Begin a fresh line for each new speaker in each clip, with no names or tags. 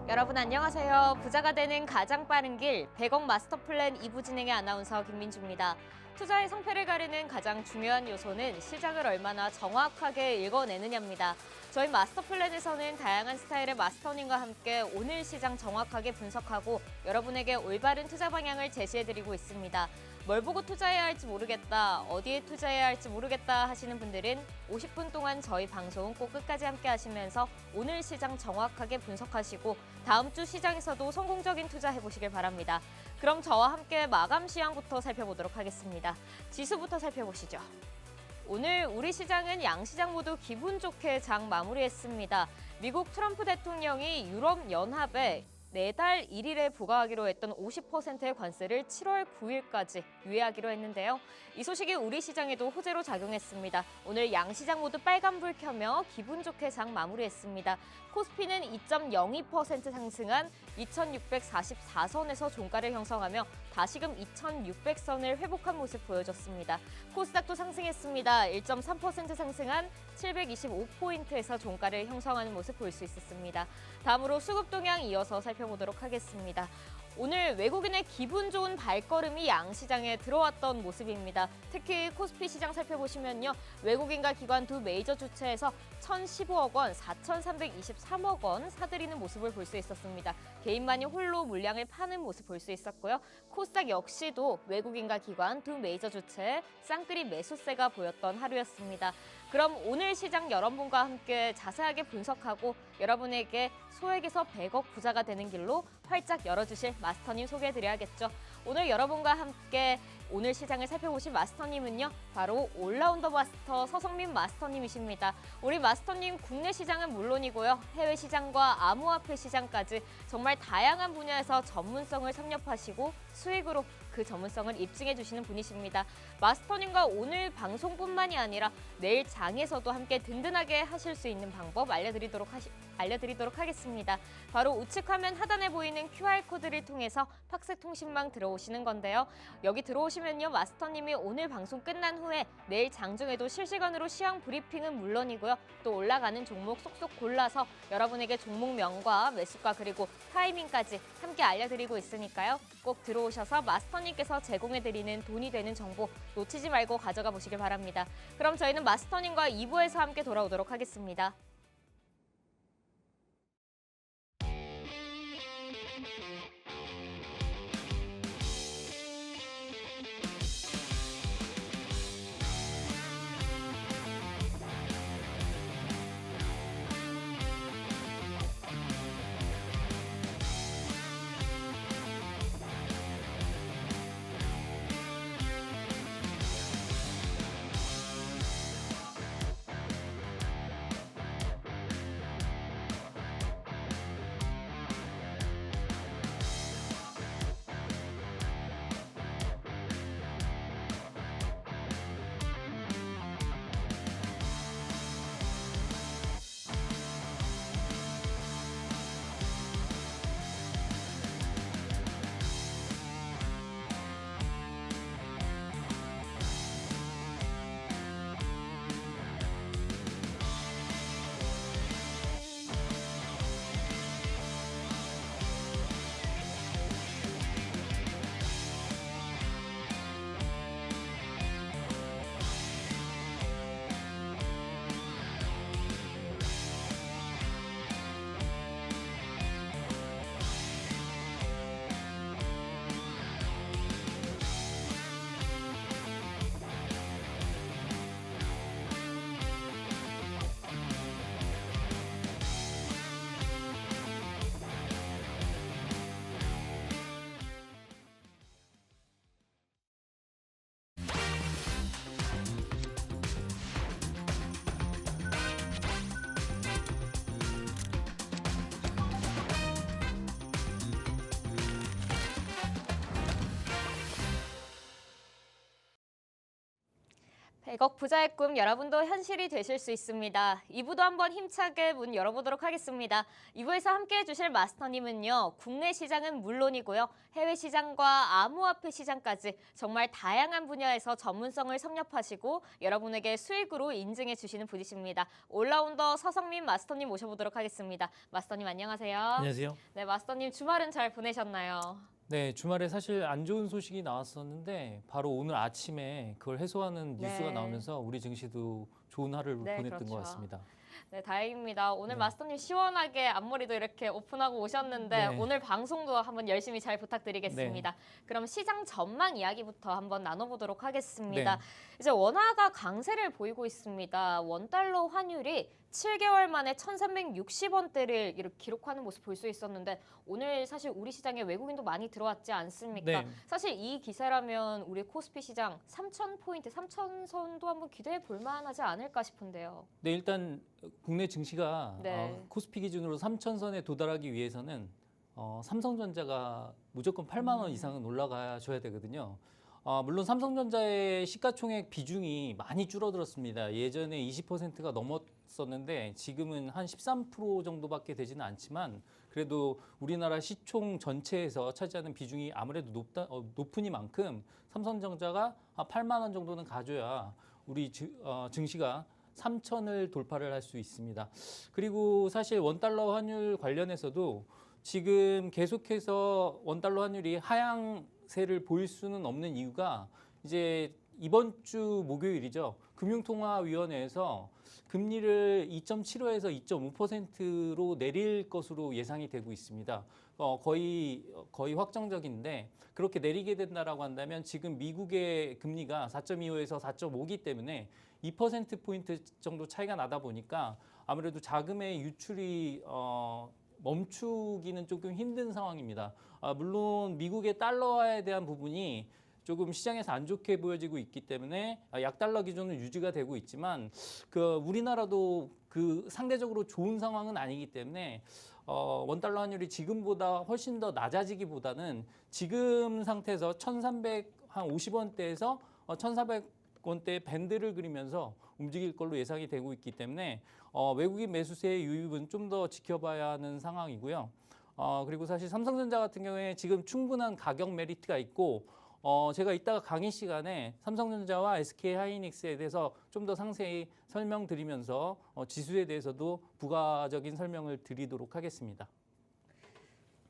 여러분 안녕하세요. 부자가 되는 가장 빠른 길 100억 마스터 플랜 2부 진행의 아나운서 김민주입니다. 투자의 성패를 가르는 가장 중요한 요소는 시장을 얼마나 정확하게 읽어내느냐입니다. 저희 마스터 플랜에서는 다양한 스타일의 마스터님과 함께 오늘 시장 정확하게 분석하고 여러분에게 올바른 투자 방향을 제시해드리고 있습니다. 뭘 보고 투자해야 할지 모르겠다, 어디에 투자해야 할지 모르겠다 하시는 분들은 50분 동안 저희 방송 꼭 끝까지 함께 하시면서 오늘 시장 정확하게 분석하시고 다음 주 시장에서도 성공적인 투자 해보시길 바랍니다. 그럼 저와 함께 마감 시황부터 살펴보도록 하겠습니다. 지수부터 살펴보시죠. 오늘 우리 시장은 양시장 모두 기분 좋게 장 마무리했습니다. 미국 트럼프 대통령이 유럽 연합에 내달 1일에 부과하기로 했던 50%의 관세를 7월 9일까지 유예하기로 했는데요. 이 소식이 우리 시장에도 호재로 작용했습니다. 오늘 양시장 모두 빨간불 켜며 기분 좋게 장 마무리했습니다. 코스피는 2.02% 상승한 2644선에서 종가를 형성하며 다시금 2600선을 회복한 모습 보여줬습니다. 코스닥도 상승했습니다. 1.3% 상승한 725포인트에서 종가를 형성하는 모습 볼 수 있었습니다. 다음으로 수급 동향 이어서 살펴보도록 하겠습니다. 오늘 외국인의 기분 좋은 발걸음이 양시장에 들어왔던 모습입니다. 특히 코스피 시장 살펴보시면요. 외국인과 기관 두 메이저 주체에서 1,015억 원, 4,323억 원 사들이는 모습을 볼 수 있었습니다. 개인만이 홀로 물량을 파는 모습 볼 수 있었고요. 코스닥 역시도 외국인과 기관 두 메이저 주체의 쌍끌이 매수세가 보였던 하루였습니다. 그럼 오늘 시장 여러분과 함께 자세하게 분석하고 여러분에게 소액에서 100억 부자가 되는 길로 활짝 열어주실 마스터님 소개해드려야겠죠. 오늘 여러분과 함께 오늘 시장을 살펴보실 마스터님은요. 바로 올라운더 마스터 서성민 마스터님이십니다. 우리 마스터님 국내 시장은 물론이고요. 해외 시장과 암호화폐 시장까지 정말 다양한 분야에서 전문성을 섭렵하시고 수익으로 그 전문성을 입증해 주시는 분이십니다. 마스터님과 오늘 방송뿐만이 아니라 내일 장에서도 함께 든든하게 하실 수 있는 방법 알려드리도록 하겠습니다. 바로 우측 화면 하단에 보이는 QR코드를 통해서 팍스통신망 들어오시는 건데요. 여기 들어오시면요. 마스터님이 오늘 방송 끝난 후에 내일 장중에도 실시간으로 시황 브리핑은 물론이고요. 또 올라가는 종목 쏙쏙 골라서 여러분에게 종목명과 매수가 그리고 타이밍까지 함께 알려드리고 있으니까요. 꼭 들어오셔서 마스터님께서 제공해드리는 돈이 되는 정보 놓치지 말고 가져가 보시길 바랍니다. 그럼 저희는 마스터님과 2부에서 함께 돌아오도록 하겠습니다. 100억 부자의 꿈 여러분도 현실이 되실 수 있습니다. 2부도 한번 힘차게 문 열어보도록 하겠습니다. 2부에서 함께해 주실 마스터님은요. 국내 시장은 물론이고요. 해외 시장과 암호화폐 시장까지 정말 다양한 분야에서 전문성을 섭렵하시고 여러분에게 수익으로 인증해 주시는 분이십니다. 올라운더 서성민 마스터님 모셔보도록 하겠습니다. 마스터님 안녕하세요.
안녕하세요.
네, 마스터님 주말은 잘 보내셨나요?
네, 주말에 사실 안 좋은 소식이 나왔었는데 바로 오늘 아침에 그걸 해소하는 뉴스가
네.
나오면서 우리 증시도 좋은 하루를
네,
보냈던
그렇죠.
것 같습니다.
네, 다행입니다. 오늘
네.
마스터님 시원하게 앞머리도 이렇게 오픈하고 오셨는데
네.
오늘 방송도 한번 열심히 잘 부탁드리겠습니다. 그럼 시장 전망 이야기부터 한번 나눠보도록 하겠습니다.
네.
이제 원화가 강세를 보이고 있습니다. 원달러 환율이 7개월 만에 1,360원대를 이렇게 기록하는 모습 볼 수 있었는데 오늘 사실 우리 시장에 외국인도 많이 들어왔지 않습니까?
네.
사실 이 기세라면 우리 코스피 시장 3,000포인트, 3,000선도 한번 기대해 볼 만하지 않을까 싶은데요.
네, 일단 국내 증시가
네.
코스피 기준으로 3,000선에 도달하기 위해서는 삼성전자가 무조건 8만 원 이상은 올라가줘야 되거든요. 물론 삼성전자의 시가총액 비중이 많이 줄어들었습니다. 예전에 20%가 넘었었는데 지금은 한 13% 정도밖에 되지는 않지만 그래도 우리나라 시총 전체에서 차지하는 비중이 아무래도 높으니만큼 삼성전자가 8만 원 정도는 가져야 우리 증시가 3,000을 돌파를 할 수 있습니다. 그리고 사실 원달러 환율 관련해서도 지금 계속해서 원달러 환율이 하향세를 보일 수는 없는 이유가 이제 이번 주 목요일이죠. 금융통화위원회에서 금리를 2.75에서 2.5%로 내릴 것으로 예상이 되고 있습니다. 거의 확정적인데 그렇게 내리게 된다라고 한다면 지금 미국의 금리가 4.25에서 4.5기 때문에 2%포인트 정도 차이가 나다 보니까 아무래도 자금의 유출이 멈추기는 조금 힘든 상황입니다. 물론 미국의 달러화에 대한 부분이 조금 시장에서 안 좋게 보여지고 있기 때문에 약달러 기준은 유지가 되고 있지만 우리나라도 상대적으로 좋은 상황은 아니기 때문에 원달러 환율이 지금보다 훨씬 더 낮아지기보다는 지금 상태에서 1,350원대에서 1,400원대 밴드를 그리면서 움직일 걸로 예상이 되고 있기 때문에 외국인 매수세의 유입은 좀 더 지켜봐야 하는 상황이고요. 그리고 사실 삼성전자 같은 경우에 지금 충분한 가격 메리트가 있고 제가 이따가 강의 시간에 삼성전자와 SK하이닉스에 대해서 좀 더 상세히 설명드리면서 지수에 대해서도 부가적인 설명을 드리도록 하겠습니다.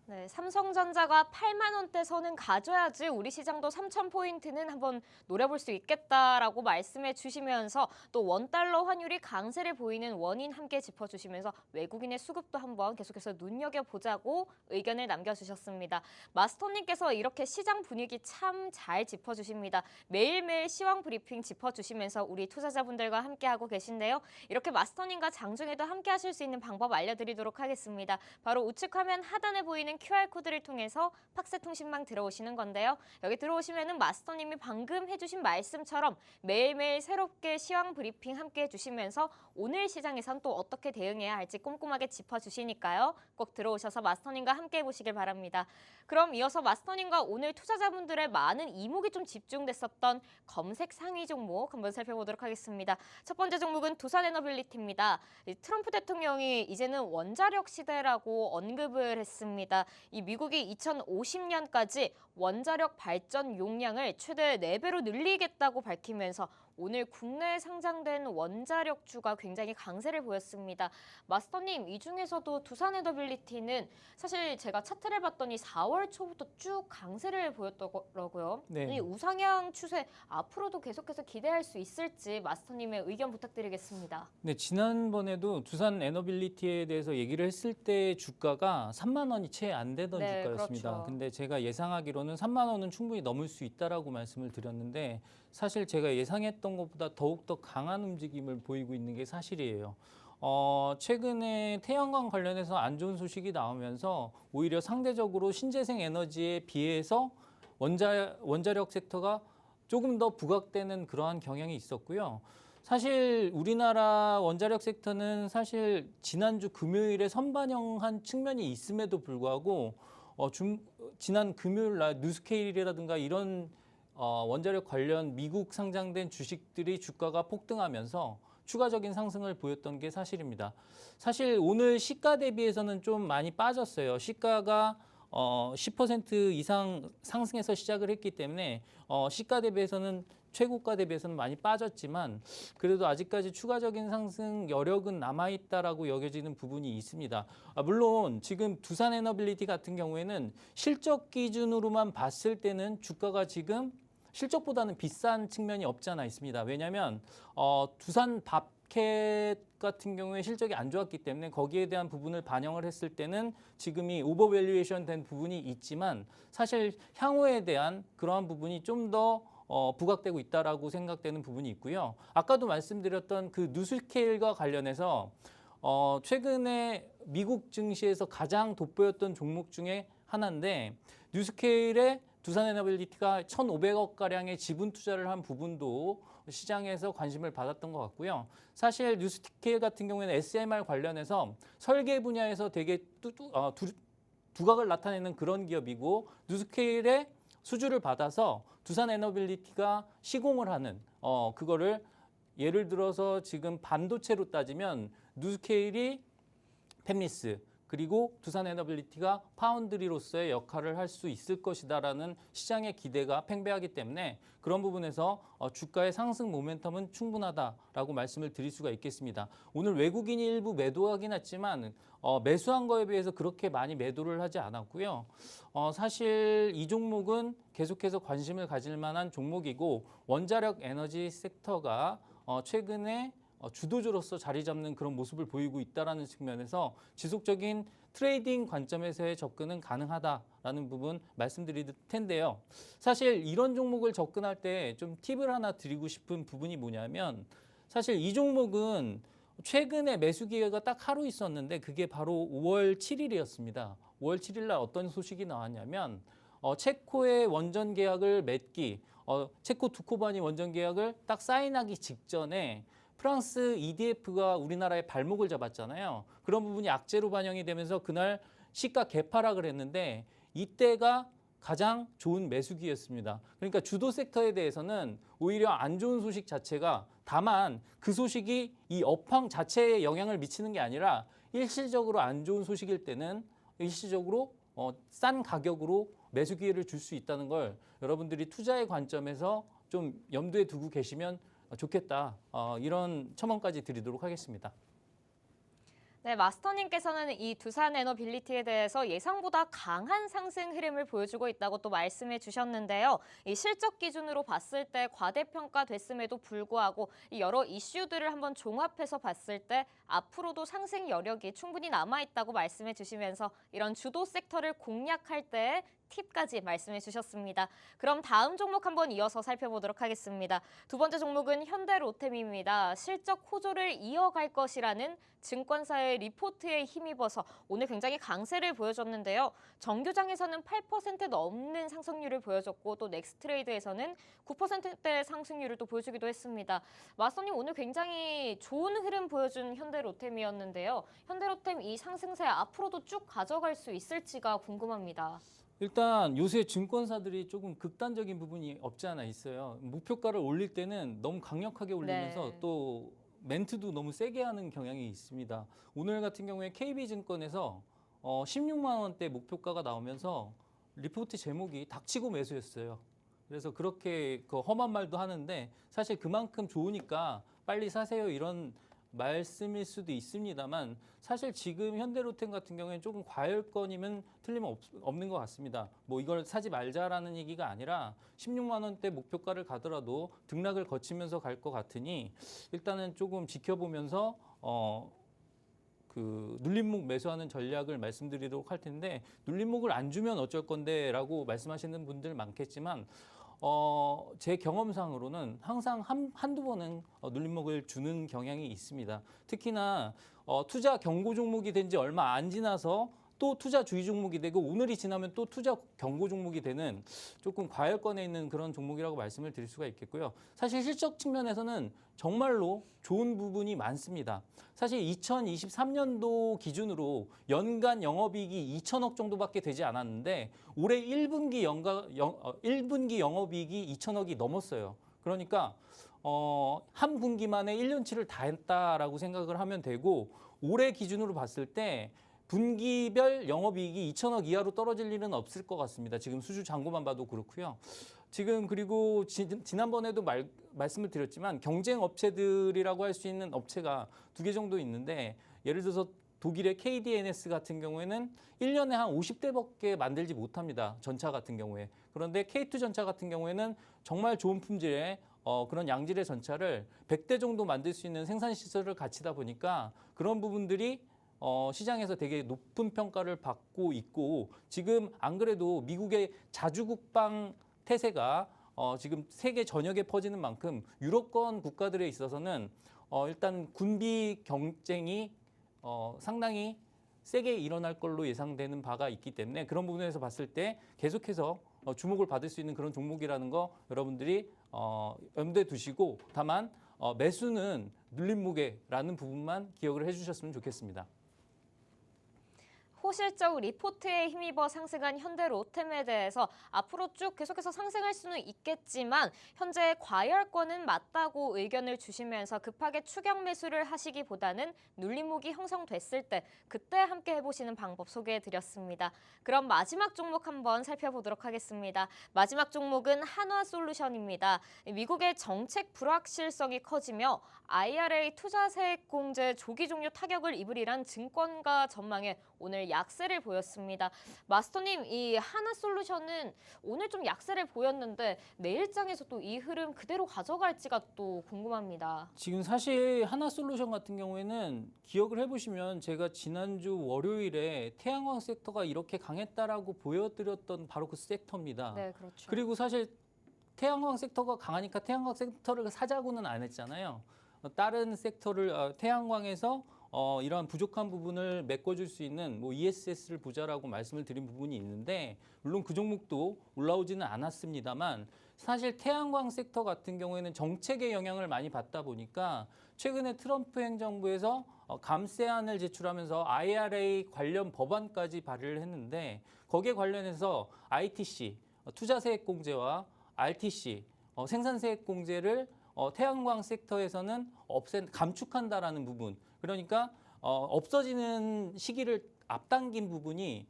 네, 삼성전자가 8만 원대 선은 가져야지 우리 시장도 3,000포인트는 한번 노려볼 수 있겠다라고 말씀해 주시면서 또 원달러 환율이 강세를 보이는 원인 함께 짚어주시면서 외국인의 수급도 한번 계속해서 눈여겨보자고 의견을 남겨주셨습니다. 마스터님께서 이렇게 시장 분위기 참 잘 짚어주십니다. 매일매일 시황 브리핑 짚어주시면서 우리 투자자분들과 함께하고 계신데요. 이렇게 마스터님과 장중에도 함께 하실 수 있는 방법 알려드리도록 하겠습니다. 바로 우측 화면 하단에 보이는 QR코드를 통해서 팍스통신망 들어오시는 건데요. 여기 들어오시면은 마스터님이 방금 해주신 말씀처럼 매일매일 새롭게 시황 브리핑 함께 해주시면서 오늘 시장에선 또 어떻게 대응해야 할지 꼼꼼하게 짚어주시니까요. 꼭 들어오셔서 마스터님과 함께 해보시길 바랍니다. 그럼 이어서 마스터님과 오늘 투자자분들의 많은 이목이 좀 집중됐었던 검색 상위 종목 한번 살펴보도록 하겠습니다. 첫 번째 종목은 두산에너빌리티입니다. 트럼프 대통령이 이제는 원자력 시대라고 언급을 했습니다. 이 미국이 2050년까지 원자력 발전 용량을 최대 4배로 늘리겠다고 밝히면서 오늘 국내에 상장된 원자력주가 굉장히 강세를 보였습니다. 마스터님, 이 중에서도 두산에너빌리티는 사실 제가 차트를 봤더니 4월 초부터 쭉 강세를 보였더라고요.
네.
이 우상향 추세 앞으로도 계속해서 기대할 수 있을지 마스터님의 의견 부탁드리겠습니다.
네, 지난번에도 두산 에너빌리티에 대해서 얘기를 했을 때 주가가 3만 원이 채 안 되던
네,
주가였습니다.
그렇죠.
근데 제가 예상하기로는 3만 원은 충분히 넘을 수 있다라고 말씀을 드렸는데 사실 제가 예상했던 것보다 더욱더 강한 움직임을 보이고 있는 게 사실이에요. 최근에 태양광 관련해서 안 좋은 소식이 나오면서 오히려 상대적으로 신재생 에너지에 비해서 원자력 섹터가 조금 더 부각되는 그러한 경향이 있었고요. 사실 우리나라 원자력 섹터는 사실 지난주 금요일에 선반영한 측면이 있음에도 불구하고 지난 금요일 날 뉴스케일이라든가 이런 원자력 관련 미국 상장된 주식들이 주가가 폭등하면서 추가적인 상승을 보였던 게 사실입니다. 사실 오늘 시가 대비해서는 좀 많이 빠졌어요. 시가가 10% 이상 상승해서 시작을 했기 때문에 시가 대비해서는 최고가 대비해서는 많이 빠졌지만 그래도 아직까지 추가적인 상승 여력은 남아있다라고 여겨지는 부분이 있습니다. 물론 지금 두산에너빌리티 같은 경우에는 실적 기준으로만 봤을 때는 주가가 지금 실적보다는 비싼 측면이 없지 않아 있습니다. 왜냐하면 두산 밥캣 같은 경우에 실적이 안 좋았기 때문에 거기에 대한 부분을 반영을 했을 때는 지금이 오버밸류에이션 된 부분이 있지만 사실 향후에 대한 그러한 부분이 좀 더 부각되고 있다라고 생각되는 부분이 있고요. 아까도 말씀드렸던 그 누스케일과 관련해서 최근에 미국 증시에서 가장 돋보였던 종목 중에 하나인데 뉴스케일의 두산에너빌리티가 1,500억 가량의 지분 투자를 한 부분도 시장에서 관심을 받았던 것 같고요. 사실 뉴스케일 같은 경우에는 SMR 관련해서 설계 분야에서 되게 두각을 나타내는 그런 기업이고 뉴스케일의 수주를 받아서 두산에너빌리티가 시공을 하는 그거를 예를 들어서 지금 반도체로 따지면 뉴스케일이 팹리스 그리고 두산에너빌리티가 파운드리로서의 역할을 할 수 있을 것이다라는 시장의 기대가 팽배하기 때문에 그런 부분에서 주가의 상승 모멘텀은 충분하다라고 말씀을 드릴 수가 있겠습니다. 오늘 외국인이 일부 매도하긴 했지만 매수한 거에 비해서 그렇게 많이 매도를 하지 않았고요. 사실 이 종목은 계속해서 관심을 가질 만한 종목이고 원자력 에너지 섹터가 최근에 주도주로서 자리 잡는 그런 모습을 보이고 있다는 측면에서 지속적인 트레이딩 관점에서의 접근은 가능하다라는 부분 말씀드릴 텐데요. 사실 이런 종목을 접근할 때 좀 팁을 하나 드리고 싶은 부분이 뭐냐면 사실 이 종목은 최근에 매수 기회가 딱 하루 있었는데 그게 바로 5월 7일이었습니다. 5월 7일 날 어떤 소식이 나왔냐면 체코의 원전 계약을 맺기, 체코 두코바니 원전 계약을 딱 사인하기 직전에 프랑스 EDF가 우리나라에 발목을 잡았잖아요. 그런 부분이 악재로 반영이 되면서 그날 시가 개파락을 했는데 이때가 가장 좋은 매수기였습니다. 그러니까 주도 섹터에 대해서는 오히려 안 좋은 소식 자체가 다만 그 소식이 이 업황 자체에 영향을 미치는 게 아니라 일시적으로 안 좋은 소식일 때는 일시적으로 싼 가격으로 매수 기회를 줄 수 있다는 걸 여러분들이 투자의 관점에서 좀 염두에 두고 계시면 좋겠다. 이런 첨언까지 드리도록 하겠습니다.
네, 마스터님께서는 이 두산에너빌리티에 대해서 예상보다 강한 상승 흐름을 보여주고 있다고 또 말씀해 주셨는데요. 이 실적 기준으로 봤을 때 과대평가됐음에도 불구하고 이 여러 이슈들을 한번 종합해서 봤을 때 앞으로도 상승 여력이 충분히 남아있다고 말씀해 주시면서 이런 주도 섹터를 공략할 때 팁까지 말씀해 주셨습니다. 그럼 다음 종목 한번 이어서 살펴보도록 하겠습니다. 두 번째 종목은 현대로템입니다. 실적 호조를 이어갈 것이라는 증권사의 리포트에 힘입어서 오늘 굉장히 강세를 보여줬는데요. 정규장에서는 8% 넘는 상승률을 보여줬고 또 넥스트레이드에서는 9%대 상승률을 또 보여주기도 했습니다. 마스터님 오늘 굉장히 좋은 흐름 보여준 현대로템이었는데요. 현대로템 이 상승세 앞으로도 쭉 가져갈 수 있을지가 궁금합니다.
일단 요새 증권사들이 조금 극단적인 부분이 없지 않아 있어요. 목표가를 올릴 때는 너무 강력하게 올리면서
네.
또 멘트도 너무 세게 하는 경향이 있습니다. 오늘 같은 경우에 KB증권에서 16만 원대 목표가가 나오면서 리포트 제목이 닥치고 매수였어요. 그래서 그렇게 그 험한 말도 하는데 사실 그만큼 좋으니까 빨리 사세요 이런 말씀일 수도 있습니다만 사실 지금 현대로템 같은 경우에는 조금 과열권이면 틀림없는 것 같습니다. 뭐 이걸 사지 말자라는 얘기가 아니라 16만 원대 목표가를 가더라도 등락을 거치면서 갈 것 같으니 일단은 조금 지켜보면서 그 눌림목 매수하는 전략을 말씀드리도록 할 텐데 눌림목을 안 주면 어쩔 건데라고 말씀하시는 분들 많겠지만 제 경험상으로는 항상 한두 번은 눌림목을 주는 경향이 있습니다. 특히나 투자 경고 종목이 된 지 얼마 안 지나서 또 투자 주의 종목이 되고 오늘이 지나면 또 투자 경고 종목이 되는 조금 과열권에 있는 그런 종목이라고 말씀을 드릴 수가 있겠고요. 사실 실적 측면에서는 정말로 좋은 부분이 많습니다. 사실 2023년도 기준으로 연간 영업이익이 2천억 정도밖에 되지 않았는데 올해 1분기 1분기 영업이익이 2천억이 넘었어요. 그러니까 한 분기만에 1년치를 다 했다라고 생각을 하면 되고 올해 기준으로 봤을 때 분기별 영업이익이 2천억 이하로 떨어질 일은 없을 것 같습니다. 지금 수주 잔고만 봐도 그렇고요. 지금 그리고 지난번에도 말씀을 드렸지만 경쟁 업체들이라고 할 수 있는 업체가 2개 정도 있는데 예를 들어서 독일의 KDNS 같은 경우에는 1년에 한 50대밖에 만들지 못합니다. 전차 같은 경우에. 그런데 K2 전차 같은 경우에는 정말 좋은 품질의 그런 양질의 전차를 100대 정도 만들 수 있는 생산 시설을 갖추다 보니까 그런 부분들이 시장에서 되게 높은 평가를 받고 있고 지금 안 그래도 미국의 자주국방 태세가 지금 세계 전역에 퍼지는 만큼 유럽권 국가들에 있어서는 일단 군비 경쟁이 상당히 세게 일어날 걸로 예상되는 바가 있기 때문에 그런 부분에서 봤을 때 계속해서 주목을 받을 수 있는 그런 종목이라는 거 여러분들이 염두에 두시고 다만 매수는 눌림목에라는 부분만 기억을 해주셨으면 좋겠습니다.
호실적 리포트에 힘입어 상승한 현대 로템에 대해서 앞으로 쭉 계속해서 상승할 수는 있겠지만 현재 과열권은 맞다고 의견을 주시면서 급하게 추격 매수를 하시기보다는 눌림목이 형성됐을 때 그때 함께 해보시는 방법 소개해드렸습니다. 그럼 마지막 종목 한번 살펴보도록 하겠습니다. 마지막 종목은 한화솔루션입니다. 미국의 정책 불확실성이 커지며 IRA 투자세액 공제 조기 종료 타격을 입으리란 증권가 전망에 오늘 약세를 보였습니다. 마스터님, 이 하나솔루션은 오늘 좀 약세를 보였는데 내일장에서 또 이 흐름 그대로 가져갈지가 또 궁금합니다.
지금 사실 하나솔루션 같은 경우에는 기억을 해보시면 제가 지난주 월요일에 태양광 섹터가 이렇게 강했다라고 보여드렸던 바로 그 섹터입니다.
네, 그렇죠.
그리고 사실 태양광 섹터가 강하니까 태양광 섹터를 사자고는 안 했잖아요. 다른 섹터를 태양광에서 이러한 부족한 부분을 메꿔줄 수 있는 뭐 ESS를 보자라고 말씀을 드린 부분이 있는데 물론 그 종목도 올라오지는 않았습니다만 사실 태양광 섹터 같은 경우에는 정책의 영향을 많이 받다 보니까 최근에 트럼프 행정부에서 감세안을 제출하면서 IRA 관련 법안까지 발의를 했는데 거기에 관련해서 ITC 투자세액 공제와 RTC 생산세액 공제를 태양광 섹터에서는 감축한다라는 부분. 그러니까 없어지는 시기를 앞당긴 부분이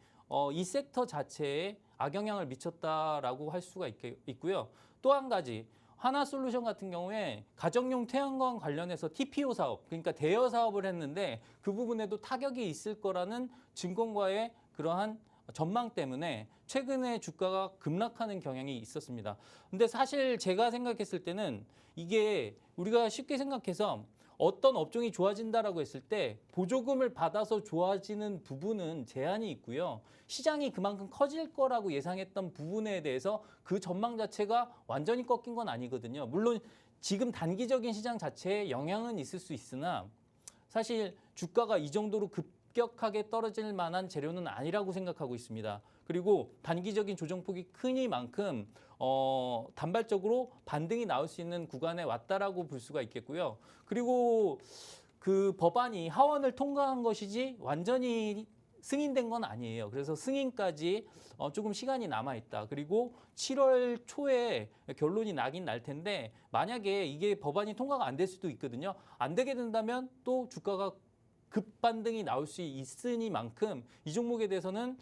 이 섹터 자체에 악영향을 미쳤다라고 할 수가 있고요. 또 한 가지 하나솔루션 같은 경우에 가정용 태양광 관련해서 TPO 사업, 그러니까 대여 사업을 했는데 그 부분에도 타격이 있을 거라는 증권가의 그러한 전망 때문에 최근에 주가가 급락하는 경향이 있었습니다. 근데 사실 제가 생각했을 때는 이게 우리가 쉽게 생각해서 어떤 업종이 좋아진다라고 했을 때 보조금을 받아서 좋아지는 부분은 제한이 있고요. 시장이 그만큼 커질 거라고 예상했던 부분에 대해서 그 전망 자체가 완전히 꺾인 건 아니거든요. 물론 지금 단기적인 시장 자체에 영향은 있을 수 있으나 사실 주가가 이 정도로 급격하게 떨어질 만한 재료는 아니라고 생각하고 있습니다. 그리고 단기적인 조정폭이 크니만큼 단발적으로 반등이 나올 수 있는 구간에 왔다라고 볼 수가 있겠고요. 그리고 그 법안이 하원을 통과한 것이지 완전히 승인된 건 아니에요. 그래서 승인까지 조금 시간이 남아 있다. 그리고 7월 초에 결론이 나긴 날 텐데 만약에 이게 법안이 통과가 안 될 수도 있거든요. 안 되게 된다면 또 주가가 급반등이 나올 수 있으니만큼 이 종목에 대해서는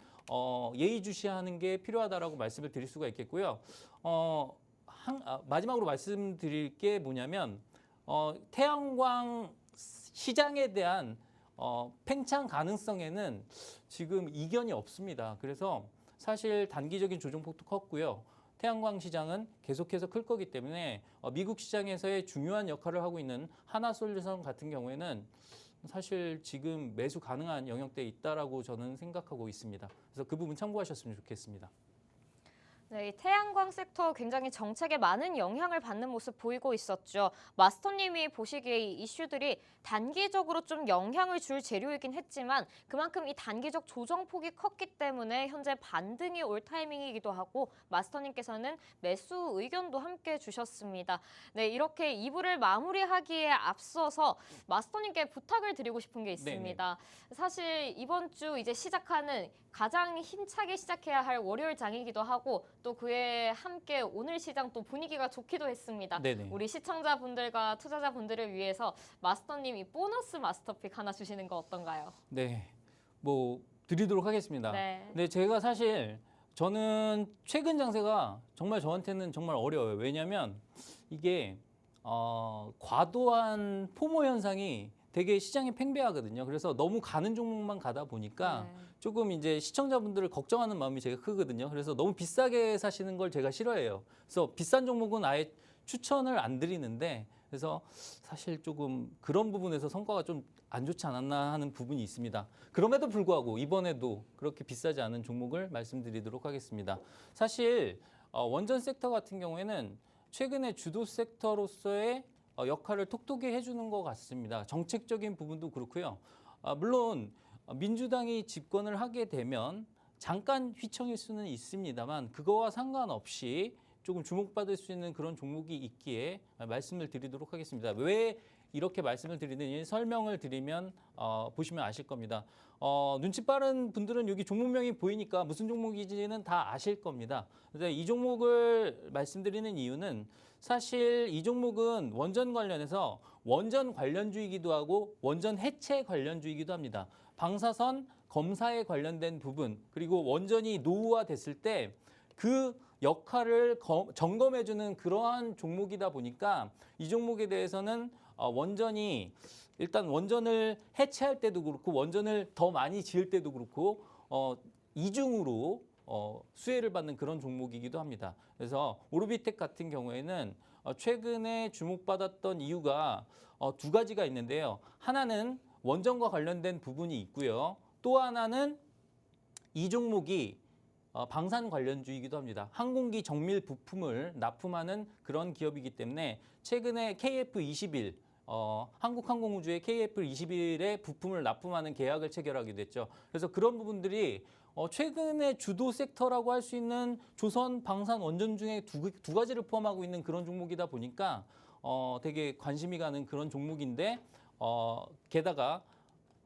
예의주시하는 게 필요하다라고 말씀을 드릴 수가 있겠고요. 마지막으로 말씀드릴 게 뭐냐면 태양광 시장에 대한 팽창 가능성에는 지금 이견이 없습니다. 그래서 사실 단기적인 조정폭도 컸고요. 태양광 시장은 계속해서 클 거기 때문에 미국 시장에서의 중요한 역할을 하고 있는 하나솔루션 같은 경우에는 사실 지금 매수 가능한 영역대에 있다라고 저는 생각하고 있습니다. 그래서 그 부분 참고하셨으면 좋겠습니다.
네, 이 태양광 섹터 굉장히 정책에 많은 영향을 받는 모습 보이고 있었죠. 마스터님이 보시기에 이 이슈들이 단기적으로 좀 영향을 줄 재료이긴 했지만 그만큼 이 단기적 조정폭이 컸기 때문에 현재 반등이 올 타이밍이기도 하고 마스터님께서는 매수 의견도 함께 주셨습니다. 네, 이렇게 2부를 마무리하기에 앞서서 마스터님께 부탁을 드리고 싶은 게 있습니다. 사실 이번 주 이제 시작하는 가장 힘차게 시작해야 할 월요일장이기도 하고 또 그에 함께 오늘 시장 또 분위기가 좋기도 했습니다.
네네.
우리 시청자분들과 투자자분들을 위해서 마스터님 이 보너스 마스터픽 하나 주시는 거 어떤가요?
네, 뭐 드리도록 하겠습니다.
네.
근데 제가 사실 저는 최근 장세가 정말 저한테는 정말 어려워요. 왜냐하면 이게 과도한 포모 현상이 되게 시장에 팽배하거든요. 그래서 너무 가는 종목만 가다 보니까
네.
조금 이제 시청자분들을 걱정하는 마음이 제가 크거든요. 그래서 너무 비싸게 사시는 걸 제가 싫어해요. 그래서 비싼 종목은 아예 추천을 안 드리는데 그래서 사실 조금 그런 부분에서 성과가 좀 안 좋지 않았나 하는 부분이 있습니다. 그럼에도 불구하고 이번에도 그렇게 비싸지 않은 종목을 말씀드리도록 하겠습니다. 사실 원전 섹터 같은 경우에는 최근에 주도 섹터로서의 역할을 톡톡히 해주는 것 같습니다. 정책적인 부분도 그렇고요. 물론 민주당이 집권을 하게 되면 잠깐 휘청일 수는 있습니다만 그거와 상관없이 조금 주목받을 수 있는 그런 종목이 있기에 말씀을 드리도록 하겠습니다. 왜 이렇게 말씀을 드리느니 설명을 드리면 보시면 아실 겁니다. 눈치 빠른 분들은 여기 종목명이 보이니까 무슨 종목인지는 다 아실 겁니다. 그래서 이 종목을 말씀드리는 이유는 사실 이 종목은 원전 관련해서 원전 관련주이기도 하고 원전 해체 관련주이기도 합니다. 방사선 검사에 관련된 부분 그리고 원전이 노후화됐을 때 그 역할을 점검해주는 그러한 종목이다 보니까 이 종목에 대해서는 원전이 일단 원전을 해체할 때도 그렇고 원전을 더 많이 지을 때도 그렇고 이중으로 수혜를 받는 그런 종목이기도 합니다. 그래서 오르비텍 같은 경우에는 최근에 주목받았던 이유가 두 가지가 있는데요. 하나는 원전과 관련된 부분이 있고요. 또 하나는 이 종목이 방산 관련주이기도 합니다. 항공기 정밀 부품을 납품하는 그런 기업이기 때문에 최근에 KF21 한국항공우주의 KF21의 부품을 납품하는 계약을 체결하게 됐죠. 그래서 그런 부분들이 최근에 주도 섹터라고 할 수 있는 조선, 방산, 원전 중에 두 가지를 포함하고 있는 그런 종목이다 보니까 되게 관심이 가는 그런 종목인데 게다가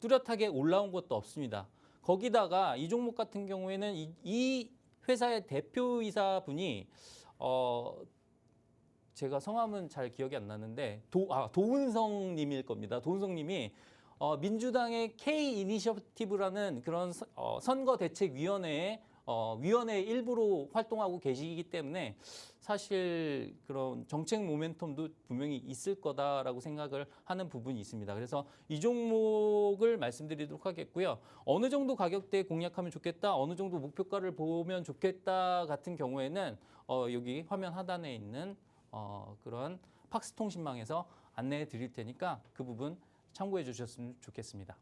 뚜렷하게 올라온 것도 없습니다. 거기다가 이 종목 같은 경우에는 이 회사의 대표이사분이 제가 성함은 잘 기억이 안 나는데 도은성 님일 겁니다. 도은성 님이 민주당의 K 이니셔티브라는 그런 선거대책위원회의 위원회 일부로 활동하고 계시기 때문에 사실 그런 정책 모멘텀도 분명히 있을 거다라고 생각을 하는 부분이 있습니다. 그래서 이 종목을 말씀드리도록 하겠고요. 어느 정도 가격대에 공략하면 좋겠다, 어느 정도 목표가를 보면 좋겠다 같은 경우에는 여기 화면 하단에 있는 그런 팍스통신망에서 안내해 드릴 테니까 그 부분 참고해 주셨으면 좋겠습니다.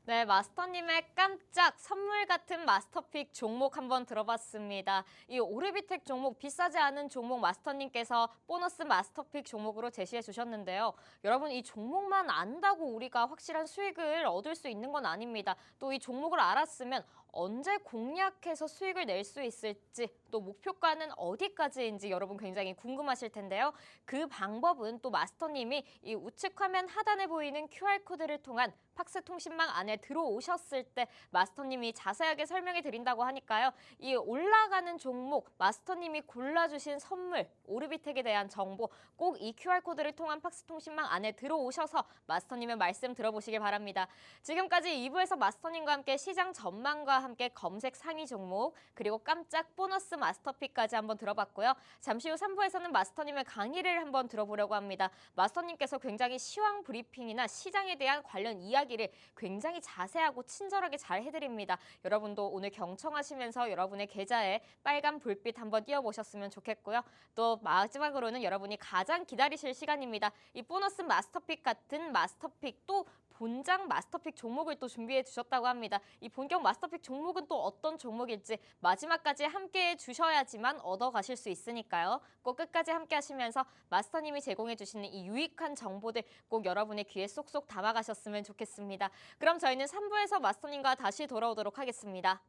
네, 마스터님의 깜짝 선물 같은 마스터픽 종목 한번 들어봤습니다. 이 오르비텍 종목, 비싸지 않은 종목 마스터님께서 보너스 마스터픽 종목으로 제시해 주셨는데요. 여러분, 이 종목만 안다고 우리가 확실한 수익을 얻을 수 있는 건 아닙니다. 또 이 종목을 알았으면 언제 공략해서 수익을 낼 수 있을지 또 목표가는 어디까지인지 여러분 굉장히 궁금하실 텐데요. 그 방법은 또 마스터님이 이 우측 화면 하단에 보이는 QR코드를 통한 팍스 통신망 안에 들어오셨을 때 마스터님이 자세하게 설명해 드린다고 하니까요. 이 올라가는 종목 마스터님이 골라주신 선물 오르비텍에 대한 정보 꼭 이 QR코드를 통한 팍스 통신망 안에 들어오셔서 마스터님의 말씀 들어보시길 바랍니다. 지금까지 2부에서 마스터님과 함께 시장 전망과 함께 검색 상위 종목 그리고 깜짝 보너스 마스터픽까지 한번 들어봤고요. 잠시 후 3부에서는 마스터님의 강의를 한번 들어보려고 합니다. 마스터님께서 굉장히 시황 브리핑이나 시장에 대한 관련 이야기를 굉장히 자세하고 친절하게 잘 해드립니다. 여러분도 오늘 경청하시면서 여러분의 계좌에 빨간 불빛 한번 띄워보셨으면 좋겠고요. 또 마지막으로는 여러분이 가장 기다리실 시간입니다. 이 보너스 마스터픽 같은 마스터픽 또 본장 마스터픽 종목을 또 준비해 주셨다고 합니다. 이 본격 마스터픽 종목은 또 어떤 종목일지 마지막까지 함께해 주셔야지만 얻어가실 수 있으니까요. 꼭 끝까지 함께 하시면서 마스터님이 제공해 주시는 이 유익한 정보들 꼭 여러분의 귀에 쏙쏙 담아가셨으면 좋겠습니다. 그럼 저희는 3부에서 마스터님과 다시 돌아오도록 하겠습니다.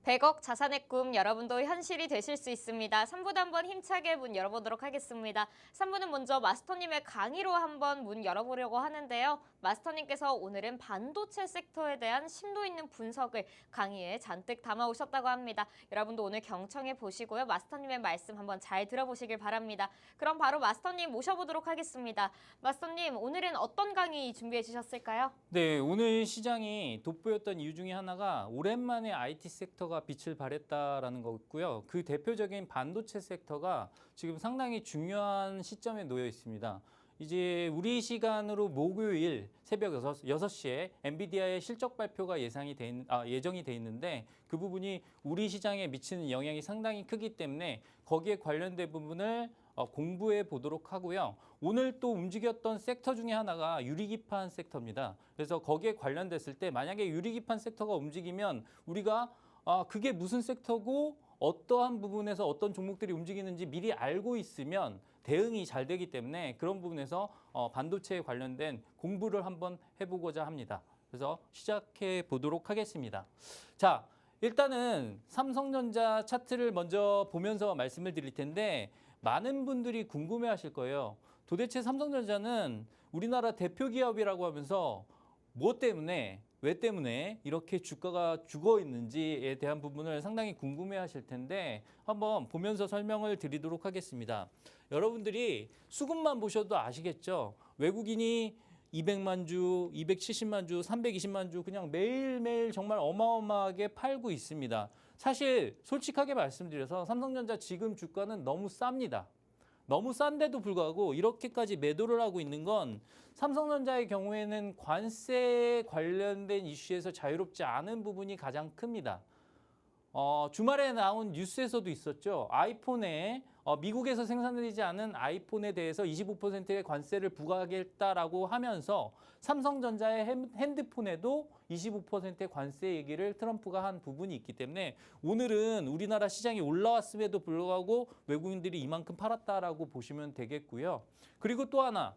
백억 자산의 꿈 여러분도 현실이 되실 수 있습니다. 3부도 한번 힘차게 문 열어보도록 하겠습니다. 3부는 먼저 마스터님의 강의로 한번 문 열어보려고 하는데요. 마스터님께서 오늘은 반도체 섹터에 대한 심도 있는 분석을 강의에 잔뜩 담아오셨다고 합니다. 여러분도 오늘 경청해 보시고요. 마스터님의 말씀 한번 잘 들어보시길 바랍니다. 그럼 바로 마스터님 모셔보도록 하겠습니다. 마스터님, 오늘은 어떤 강의 준비해 주셨을까요?
네, 오늘 시장이 돋보였던 이유 중에 하나가 오랜만에 IT 섹터가 빛을 발했다라는 거고요. 그 대표적인 반도체 섹터가 지금 상당히 중요한 시점에 놓여 있습니다. 이제 우리 시간으로 목요일 새벽 6시에 엔비디아의 실적 발표가 예정이 돼 있는데 그 부분이 우리 시장에 미치는 영향이 상당히 크기 때문에 거기에 관련된 부분을 공부해 보도록 하고요. 오늘 또 움직였던 섹터 중에 하나가 유리기판 섹터입니다. 그래서 거기에 관련됐을 때 만약에 유리기판 섹터가 움직이면 우리가 그게 무슨 섹터고 어떠한 부분에서 어떤 종목들이 움직이는지 미리 알고 있으면 대응이 잘 되기 때문에 그런 부분에서 반도체에 관련된 공부를 한번 해보고자 합니다. 그래서 시작해 보도록 하겠습니다. 자, 일단은 삼성전자 차트를 먼저 보면서 말씀을 드릴 텐데 많은 분들이 궁금해 하실 거예요. 도대체 삼성전자는 우리나라 대표 기업이라고 하면서 뭐 때문에, 왜 때문에 이렇게 주가가 죽어 있는지에 대한 부분을 상당히 궁금해 하실 텐데 한번 보면서 설명을 드리도록 하겠습니다. 여러분들이 수급만 보셔도 아시겠죠? 외국인이 200만 주, 270만 주, 320만 주 그냥 매일매일 정말 어마어마하게 팔고 있습니다. 사실 솔직하게 말씀드려서 삼성전자 지금 주가는 너무 쌉니다. 너무 싼데도 불구하고 이렇게까지 매도를 하고 있는 건 삼성전자의 경우에는 관세에 관련된 이슈에서 자유롭지 않은 부분이 가장 큽니다. 주말에 나온 뉴스에서도 있었죠. 아이폰에 미국에서 생산되지 않은 아이폰에 대해서 25%의 관세를 부과하겠다라고 하면서 삼성전자의 핸드폰에도 25%의 관세 얘기를 트럼프가 한 부분이 있기 때문에 오늘은 우리나라 시장이 올라왔음에도 불구하고 외국인들이 이만큼 팔았다라고 보시면 되겠고요. 그리고 또 하나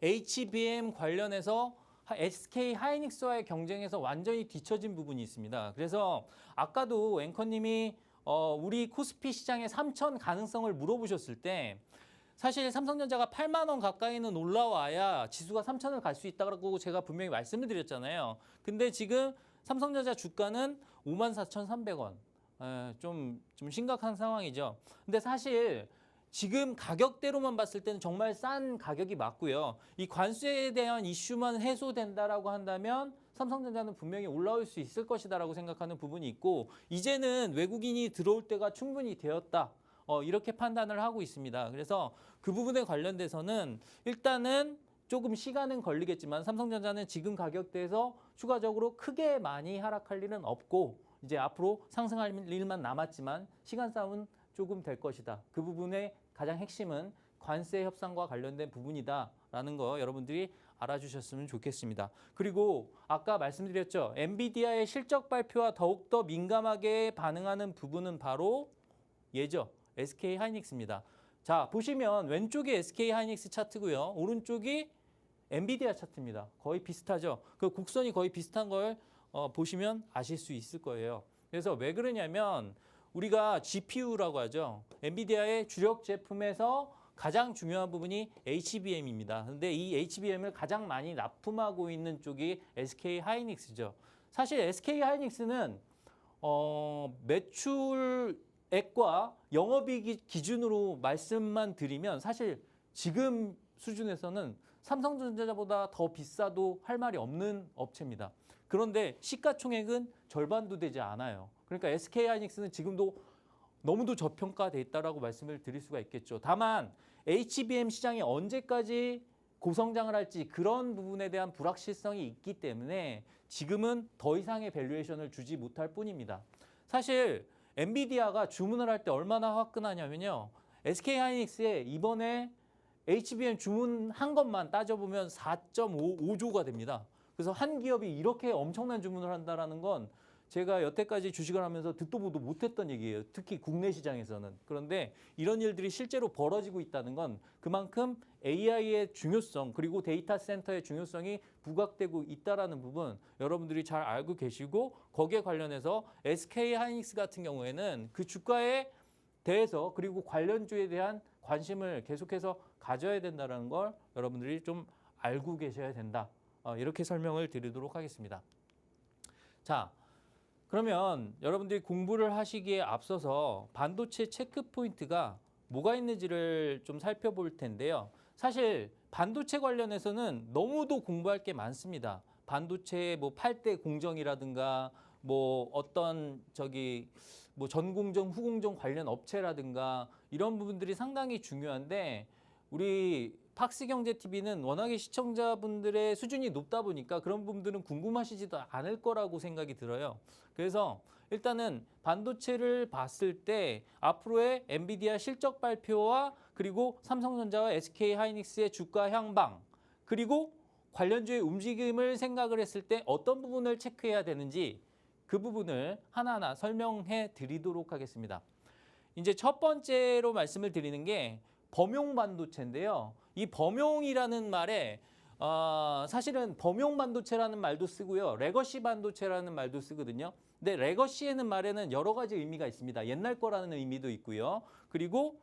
HBM 관련해서 SK 하이닉스와의 경쟁에서 완전히 뒤처진 부분이 있습니다. 그래서 아까도 앵커님이 우리 코스피 시장의 3천 가능성을 물어보셨을 때 사실 삼성전자가 8만 원 가까이는 올라와야 지수가 3천을 갈 수 있다고 제가 분명히 말씀을 드렸잖아요. 근데 지금 삼성전자 주가는 54,300원. 좀 심각한 상황이죠. 근데 사실 지금 가격대로만 봤을 때는 정말 싼 가격이 맞고요. 이 관세에 대한 이슈만 해소된다라고 한다면 삼성전자는 분명히 올라올 수 있을 것이다라고 생각하는 부분이 있고, 이제는 외국인이 들어올 때가 충분히 되었다. 이렇게 판단을 하고 있습니다. 그래서 그 부분에 관련돼서는 일단은 조금 시간은 걸리겠지만 삼성전자는 지금 가격대에서 추가적으로 크게 많이 하락할 일은 없고, 이제 앞으로 상승할 일만 남았지만 시간 싸움은 조금 될 것이다. 그 부분의 가장 핵심은 관세 협상과 관련된 부분이다라는 거 여러분들이 알아주셨으면 좋겠습니다. 그리고 아까 말씀드렸죠. 엔비디아의 실적 발표와 더욱더 민감하게 반응하는 부분은 바로 얘죠. SK 하이닉스입니다. 자, 보시면 왼쪽이 SK 하이닉스 차트고요. 오른쪽이 엔비디아 차트입니다. 거의 비슷하죠. 그 곡선이 거의 비슷한 걸 보시면 아실 수 있을 거예요. 그래서 왜 그러냐면 우리가 GPU라고 하죠. 엔비디아의 주력 제품에서 가장 중요한 부분이 HBM입니다. 근데 이 HBM을 가장 많이 납품하고 있는 쪽이 SK 하이닉스죠. 사실 SK 하이닉스는 매출액과 영업이익 기준으로 말씀만 드리면 사실 지금 수준에서는 삼성전자보다 더 비싸도 할 말이 없는 업체입니다. 그런데 시가총액은 절반도 되지 않아요. 그러니까 SK 하이닉스는 지금도 너무도 저평가돼 있다라고 말씀을 드릴 수가 있겠죠. 다만 HBM 시장이 언제까지 고성장을 할지 그런 부분에 대한 불확실성이 있기 때문에 지금은 더 이상의 밸류에이션을 주지 못할 뿐입니다. 사실 엔비디아가 주문을 할 때 얼마나 화끈하냐면요. SK 하이닉스에 이번에 HBM 주문한 것만 따져보면 4.5조가 됩니다. 그래서 한 기업이 이렇게 엄청난 주문을 한다는 건 제가 여태까지 주식을 하면서 듣도 보도 못했던 얘기예요. 특히 국내 시장에서는. 그런데 이런 일들이 실제로 벌어지고 있다는 건 그만큼 AI의 중요성 그리고 데이터 센터의 중요성이 부각되고 있다는 부분 여러분들이 잘 알고 계시고, 거기에 관련해서 SK 하이닉스 같은 경우에는 그 주가에 대해서 그리고 관련주에 대한 관심을 계속해서 가져야 된다는 걸 여러분들이 좀 알고 계셔야 된다. 이렇게 설명을 드리도록 하겠습니다. 자, 그러면 여러분들이 공부를 하시기에 앞서서 반도체 체크 포인트가 뭐가 있는지를 좀 살펴볼 텐데요. 사실 반도체 관련해서는 너무도 공부할 게 많습니다. 반도체 뭐 8대 공정이라든가 뭐 어떤 뭐 전공정, 후공정 관련 업체라든가 이런 부분들이 상당히 중요한데, 우리 팍스경제TV는 워낙에 시청자분들의 수준이 높다 보니까 그런 부분들은 궁금하시지도 않을 거라고 생각이 들어요. 그래서 일단은 반도체를 봤을 때 앞으로의 엔비디아 실적 발표와 그리고 삼성전자와 SK 하이닉스의 주가 향방 그리고 관련주의 움직임을 생각을 했을 때 어떤 부분을 체크해야 되는지 그 부분을 하나하나 설명해 드리도록 하겠습니다. 이제 첫 번째로 말씀을 드리는 게 범용 반도체인데요. 이 범용이라는 말에 사실은 범용 반도체라는 말도 쓰고요. 레거시 반도체라는 말도 쓰거든요. 근데 레거시에는 말에는 여러 가지 의미가 있습니다. 옛날 거라는 의미도 있고요. 그리고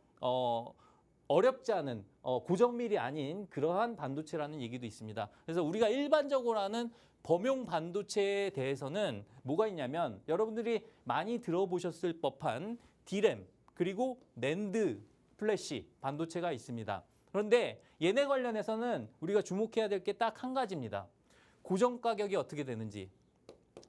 어렵지 않은 고정밀이 아닌 그러한 반도체라는 얘기도 있습니다. 그래서 우리가 일반적으로 하는 범용 반도체에 대해서는 뭐가 있냐면 여러분들이 많이 들어보셨을 법한 D램 그리고 낸드 플래시 반도체가 있습니다. 그런데 얘네 관련해서는 우리가 주목해야 될 게 딱 한 가지입니다. 고정 가격이 어떻게 되는지.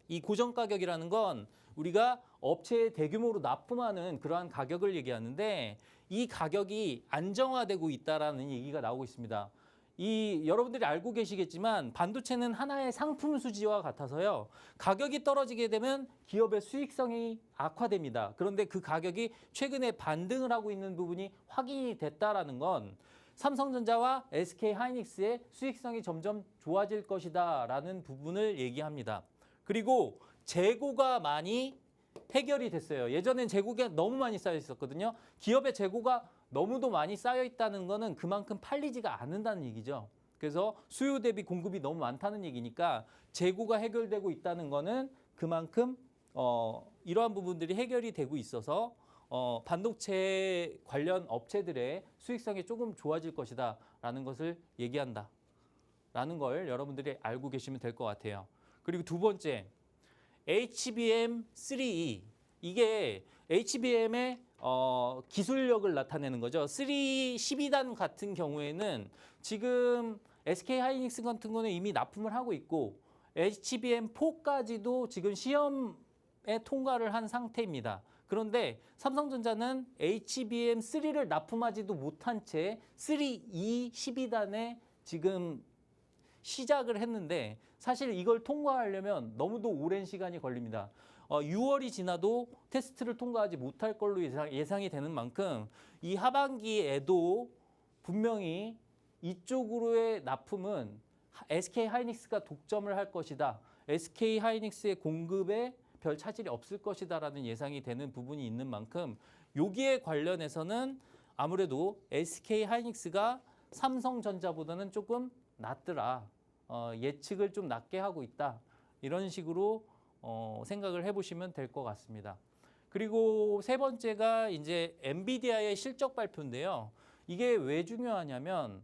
이 고정 가격이라는 건 우리가 업체에 대규모로 납품하는 그러한 가격을 얘기하는데, 이 가격이 안정화되고 있다라는 얘기가 나오고 있습니다. 여러분들이 알고 계시겠지만 반도체는 하나의 상품 수지와 같아서요. 가격이 떨어지게 되면 기업의 수익성이 악화됩니다. 그런데 그 가격이 최근에 반등을 하고 있는 부분이 확인이 됐다라는 건 삼성전자와 SK 하이닉스의 수익성이 점점 좋아질 것이다라는 부분을 얘기합니다. 그리고 재고가 많이 해결이 됐어요. 예전엔 재고가 너무 많이 쌓여 있었거든요. 기업의 재고가 너무도 많이 쌓여 있다는 거는 그만큼 팔리지가 않는다는 얘기죠. 그래서 수요 대비 공급이 너무 많다는 얘기니까 재고가 해결되고 있다는 거는 그만큼 이러한 부분들이 해결이 되고 있어서 반도체 관련 업체들의 수익성이 조금 좋아질 것이다 라는 것을 얘기한다 라는 걸 여러분들이 알고 계시면 될 것 같아요. 그리고 두 번째, HBM3E. 이게 HBM의 기술력을 나타내는 거죠. 12단 같은 경우에는 지금 SK 하이닉스 같은 거는 이미 납품을 하고 있고 HBM4까지도 지금 시험에 통과를 한 상태입니다. 그런데 삼성전자는 HBM3를 납품하지도 못한 채 3E 12단에 지금 시작을 했는데 사실 이걸 통과하려면 너무도 오랜 시간이 걸립니다. 6월이 지나도 테스트를 통과하지 못할 걸로 예상이 되는 만큼 이 하반기에도 분명히 이쪽으로의 납품은 SK 하이닉스가 독점을 할 것이다. SK 하이닉스의 공급에 별 차질이 없을 것이다라는 예상이 되는 부분이 있는 만큼 여기에 관련해서는 아무래도 SK 하이닉스가 삼성전자보다는 조금 낮더라. 예측을 좀 낮게 하고 있다. 이런 식으로 생각을 해보시면 될 것 같습니다. 그리고 세 번째가 이제 엔비디아의 실적 발표인데요. 이게 왜 중요하냐면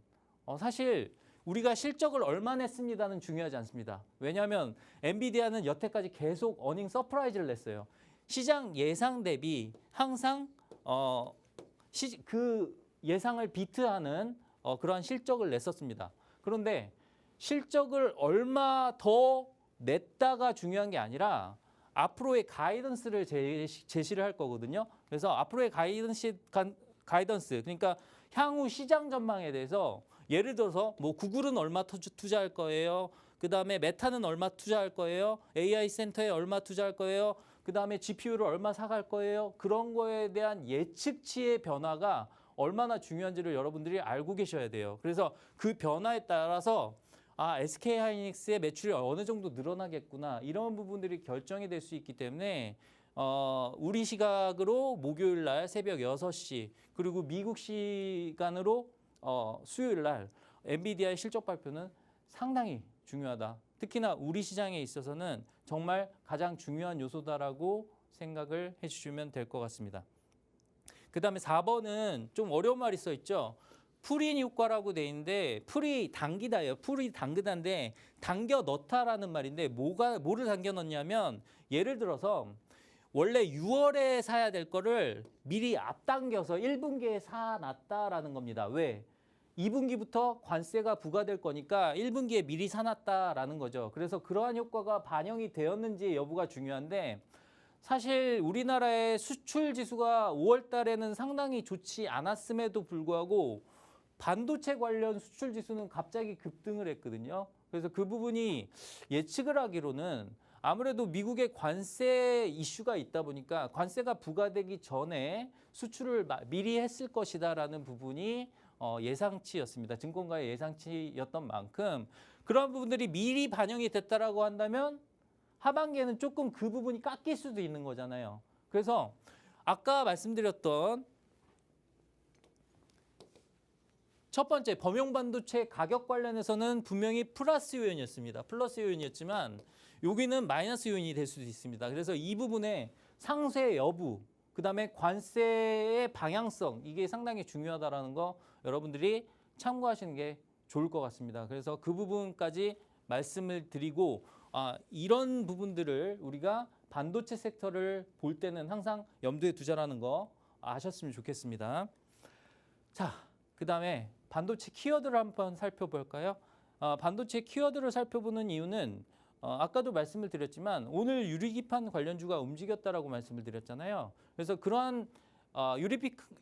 사실 우리가 실적을 얼마 냈습니다는 중요하지 않습니다. 왜냐하면 엔비디아는 여태까지 계속 어닝 서프라이즈를 냈어요. 시장 예상 대비 항상 그 예상을 비트하는 그러한 실적을 냈었습니다. 그런데 실적을 얼마 더 냈다가 중요한 게 아니라 앞으로의 가이던스를 제시를 할 거거든요. 그래서 앞으로의 가이던스 그러니까 향후 시장 전망에 대해서 예를 들어서 뭐 구글은 얼마 투자할 거예요. 그다음에 메타는 얼마 투자할 거예요. AI 센터에 얼마 투자할 거예요. 그다음에 GPU를 얼마 사갈 거예요. 그런 거에 대한 예측치의 변화가 얼마나 중요한지를 여러분들이 알고 계셔야 돼요. 그래서 그 변화에 따라서 SK 하이닉스의 매출이 어느 정도 늘어나겠구나. 이런 부분들이 결정이 될 수 있기 때문에 우리 시각으로 목요일 날 새벽 6시 그리고 미국 시간으로 수요일 날 엔비디아의 실적 발표는 상당히 중요하다. 특히나 우리 시장에 있어서는 정말 가장 중요한 요소다라고 생각을 해주시면 될 것 같습니다. 그 다음에 4번은 좀 어려운 말이 써 있죠. 풀인 효과라고 돼 있는데 풀이 당기다예요. 풀이 당기다인데 당겨 넣다라는 말인데 뭐를 당겨 넣냐면 예를 들어서 원래 6월에 사야 될 거를 미리 앞당겨서 1분기에 사놨다라는 겁니다. 왜? 2분기부터 관세가 부과될 거니까 1분기에 미리 사놨다라는 거죠. 그래서 그러한 효과가 반영이 되었는지 여부가 중요한데 사실 우리나라의 수출 지수가 5월 달에는 상당히 좋지 않았음에도 불구하고 반도체 관련 수출 지수는 갑자기 급등을 했거든요. 그래서 그 부분이 예측을 하기로는 아무래도 미국의 관세 이슈가 있다 보니까 관세가 부과되기 전에 수출을 미리 했을 것이다라는 부분이 예상치였습니다. 증권가의 예상치였던 만큼 그런 부분들이 미리 반영이 됐다라고 한다면 하반기에는 조금 그 부분이 깎일 수도 있는 거잖아요. 그래서 아까 말씀드렸던 첫 번째 범용 반도체 가격 관련해서는 분명히 플러스 요인이었습니다. 플러스 요인이었지만 여기는 마이너스 요인이 될 수도 있습니다. 그래서 이 부분에 상세 여부, 그다음에 관세의 방향성 이게 상당히 중요하다라는 거 여러분들이 참고하시는 게 좋을 것 같습니다. 그래서 그 부분까지 말씀을 드리고 이런 부분들을 우리가 반도체 섹터를 볼 때는 항상 염두에 두자라는 거 아셨으면 좋겠습니다. 자, 그다음에 반도체 키워드를 한번 살펴볼까요? 반도체 키워드를 살펴보는 이유는 아까도 말씀을 드렸지만 오늘 유리기판 관련주가 움직였다라고 말씀을 드렸잖아요. 그래서 그러한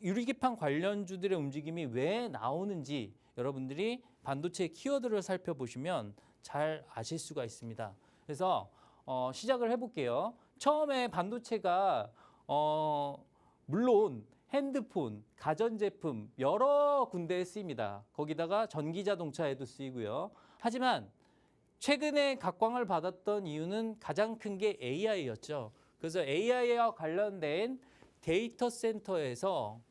유리기판 관련주들의 움직임이 왜 나오는지 여러분들이 반도체 키워드를 살펴보시면 잘 아실 수가 있습니다. 그래서 시작을 해볼게요. 처음에 반도체가 물론 핸드폰, 가전제품 여러 군데에 쓰입니다. 거기다가 전기자동차에도 쓰이고요. 하지만 최근에 각광을 받았던 이유는 가장 큰 게 AI였죠. 그래서 AI와 관련된 데이터 센터에서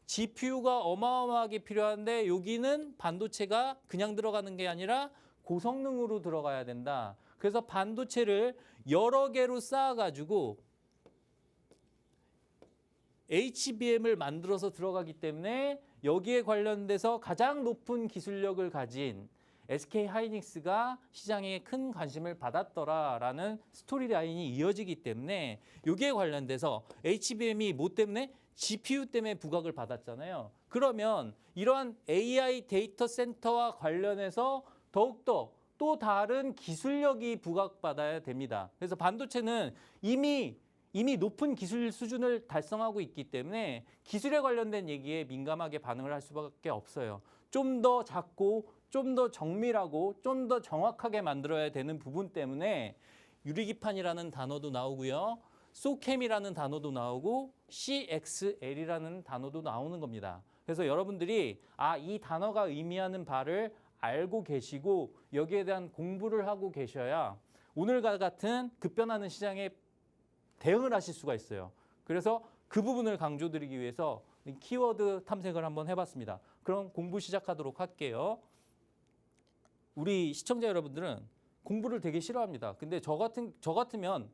GPU가 어마어마하게 필요한데 여기는 반도체가 그냥 들어가는 게 아니라 고성능으로 들어가야 된다. 그래서 반도체를 여러 개로 쌓아가지고 HBM을 만들어서 들어가기 때문에 여기에 관련돼서 가장 높은 기술력을 가진 SK 하이닉스가 시장에 큰 관심을 받았더라라는 스토리라인이 이어지기 때문에 여기에 관련돼서 HBM이 뭐 때문에? GPU 때문에 부각을 받았잖아요. 그러면 이러한 AI 데이터 센터와 관련해서 더욱더 또 다른 기술력이 부각받아야 됩니다. 그래서 반도체는 이미 높은 기술 수준을 달성하고 있기 때문에 기술에 관련된 얘기에 민감하게 반응을 할 수밖에 없어요. 좀 더 작고 좀 더 정밀하고 좀 더 정확하게 만들어야 되는 부분 때문에 유리기판이라는 단어도 나오고요. 소캠이라는 단어도 나오고 CXL이라는 단어도 나오는 겁니다. 그래서 여러분들이 이 단어가 의미하는 바를 알고 계시고 여기에 대한 공부를 하고 계셔야 오늘과 같은 급변하는 시장에 대응을 하실 수가 있어요. 그래서 그 부분을 강조드리기 위해서 키워드 탐색을 한번 해봤습니다. 그럼 공부 시작하도록 할게요. 우리 시청자 여러분들은 공부를 되게 싫어합니다. 근데 저 같으면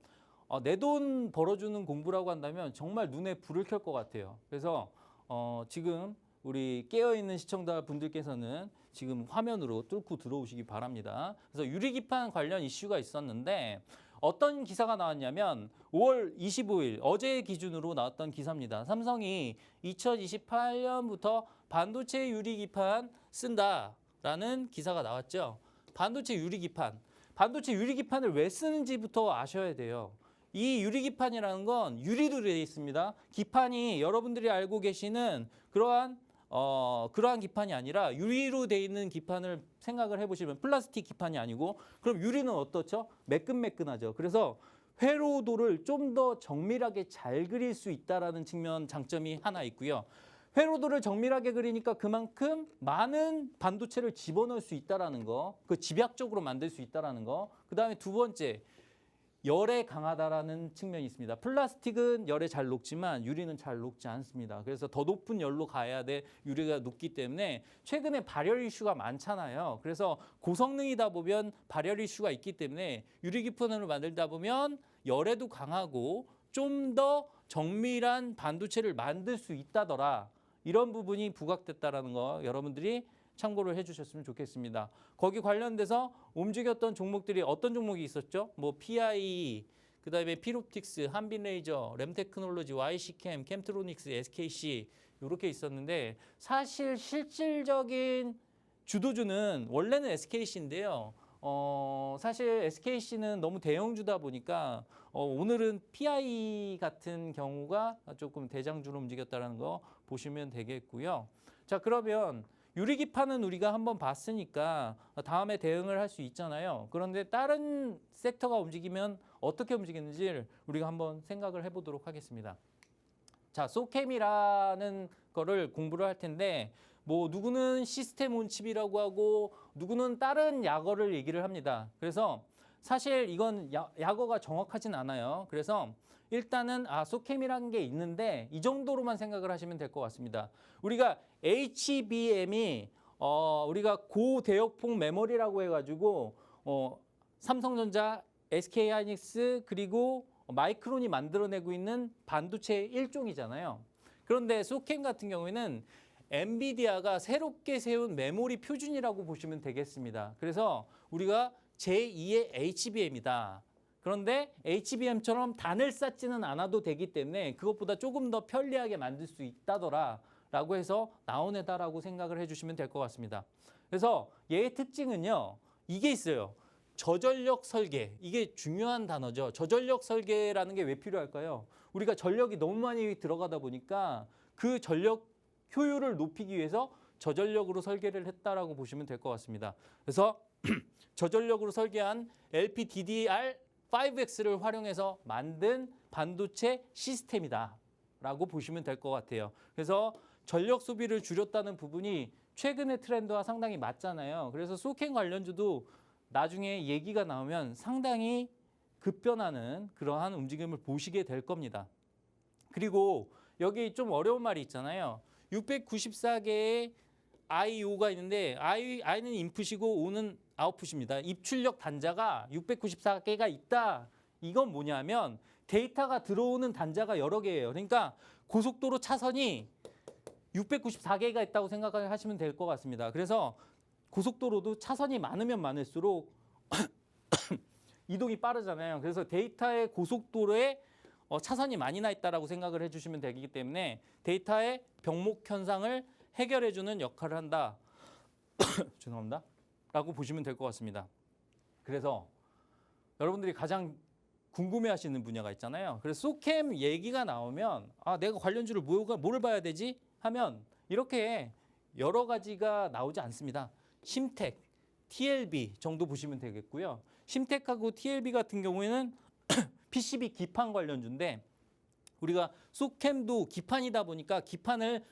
내 돈 벌어주는 공부라고 한다면 정말 눈에 불을 켤 것 같아요. 그래서 지금 우리 깨어있는 시청자분들께서는 지금 화면으로 뚫고 들어오시기 바랍니다. 그래서 유리기판 관련 이슈가 있었는데 어떤 기사가 나왔냐면 5월 25일 어제 기준으로 나왔던 기사입니다. 삼성이 2028년부터 반도체 유리기판 쓴다라는 기사가 나왔죠. 반도체 유리기판을 왜 쓰는지부터 아셔야 돼요. 이 유리기판이라는 건 유리로 되어 있습니다. 기판이 여러분들이 알고 계시는 그러한 기판이 아니라 유리로 되어 있는 기판을 생각을 해보시면 플라스틱 기판이 아니고 그럼 유리는 어떻죠? 매끈매끈하죠. 그래서 회로도를 좀 더 정밀하게 잘 그릴 수 있다는 측면 장점이 하나 있고요. 회로도를 정밀하게 그리니까 그만큼 많은 반도체를 집어넣을 수 있다는 거, 그 집약적으로 만들 수 있다는 거. 그다음에 두 번째, 열에 강하다라는 측면이 있습니다. 플라스틱은 열에 잘 녹지만 유리는 잘 녹지 않습니다. 그래서 더 높은 열로 가야 돼 유리가 녹기 때문에 최근에 발열 이슈가 많잖아요. 그래서 고성능이다 보면 발열 이슈가 있기 때문에 유리기판을 만들다 보면 열에도 강하고 좀 더 정밀한 반도체를 만들 수 있다더라. 이런 부분이 부각됐다라는 거 여러분들이 참고를 해주셨으면 좋겠습니다. 거기 관련돼서 움직였던 종목들이 어떤 종목이 있었죠? 뭐 PI, 그다음에 필옵틱스, 한빛레이저, 램테크놀로지, YC캠, 캠트로닉스, SKC 이렇게 있었는데 사실 실질적인 주도주는 원래는 SKC인데요. 사실 SKC는 너무 대형주다 보니까 오늘은 PI 같은 경우가 조금 대장주로 움직였다는 거 보시면 되겠고요. 자, 그러면 유리기판은 우리가 한번 봤으니까 다음에 대응을 할 수 있잖아요. 그런데 다른 섹터가 움직이면 어떻게 움직이는지를 우리가 한번 생각을 해보도록 하겠습니다. 자, 소캠이라는 거를 공부를 할 텐데 뭐 누구는 시스템 온칩이라고 하고 누구는 다른 약어를 얘기를 합니다. 그래서 사실 이건 약어가 정확하진 않아요. 그래서 일단은 소캠이라는 게 있는데 이 정도로만 생각을 하시면 될 것 같습니다. 우리가 HBM이 우리가 고대역폭 메모리라고 해가지고 삼성전자, SK하이닉스 그리고 마이크론이 만들어내고 있는 반도체의 일종이잖아요. 그런데 소캠 같은 경우에는 엔비디아가 새롭게 세운 메모리 표준이라고 보시면 되겠습니다. 그래서 우리가 제2의 HBM이다. 그런데 HBM처럼 단을 쌓지는 않아도 되기 때문에 그것보다 조금 더 편리하게 만들 수 있다더라 라고 해서 나온 애다라고 생각을 해주시면 될 것 같습니다. 그래서 얘의 특징은요. 이게 있어요. 저전력 설계. 이게 중요한 단어죠. 저전력 설계라는 게 왜 필요할까요? 우리가 전력이 너무 많이 들어가다 보니까 그 전력 효율을 높이기 위해서 저전력으로 설계를 했다라고 보시면 될 것 같습니다. 그래서 저전력으로 설계한 LPDDR5X를 활용해서 만든 반도체 시스템이다 라고 보시면 될 것 같아요. 그래서 전력 소비를 줄였다는 부분이 최근의 트렌드와 상당히 맞잖아요. 그래서 소캠 관련주도 나중에 얘기가 나오면 상당히 급변하는 그러한 움직임을 보시게 될 겁니다. 그리고 여기 좀 어려운 말이 있잖아요. 694개의 I5가 있는데 I는 인풋이고 O는 아웃풋입니다. 입출력 단자가 694개가 있다. 이건 뭐냐면 데이터가 들어오는 단자가 여러 개예요. 그러니까 고속도로 차선이 694개가 있다고 생각하시면 될 것 같습니다. 그래서 고속도로도 차선이 많으면 많을수록 이동이 빠르잖아요. 그래서 데이터의 고속도로에 차선이 많이 나 있다라고 생각을 해주시면 되기 때문에 데이터의 병목 현상을 해결해주는 역할을 한다. 죄송합니다. 라고 보시면 될 것 같습니다. 그래서 여러분들이 가장 궁금해하시는 분야가 있잖아요. 그래서 소캠 얘기가 나오면 내가 관련주를 뭐를 봐야 되지? 하면 이렇게 여러 가지가 나오지 않습니다. 심텍, TLB 정도 보시면 되겠고요. 심텍하고 TLB 같은 경우에는 PCB 기판 관련주인데 우리가 소캠도 기판이다 보니까 기판을